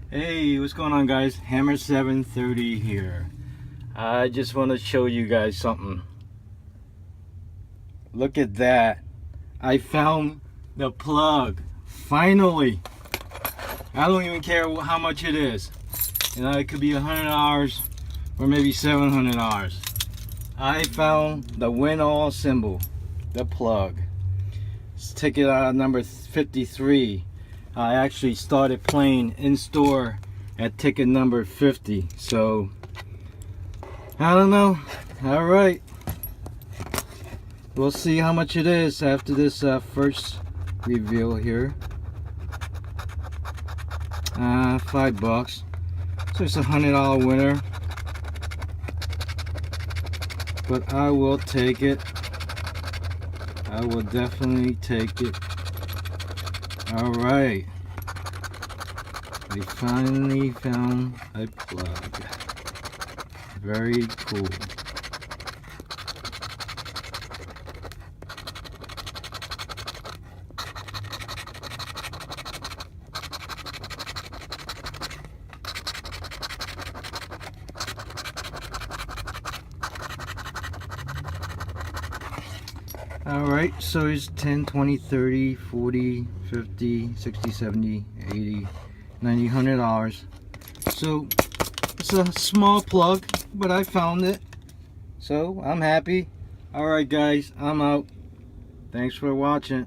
Hey, what's going on, guys? Hammer 730 here. I just want to show you guys something. Look at that. I found the plug. Finally. I don't even care how much it is. You know, it could be $100 or maybe $700. I found the win all symbol, the plug. It's ticket number 53. I actually started playing in store at ticket number 50, so I don't know. All right, we'll see how much it is after this first reveal here. $5, so it's a $100 winner, but I will take it. I will definitely take it. All right, we finally found a plug. Very cool. Alright, so it's 10, 20, 30, 40, 50, 60, 70, 80, 90, $100. So it's a small plug, but I found it. So I'm happy. Alright guys, I'm out. Thanks for watching.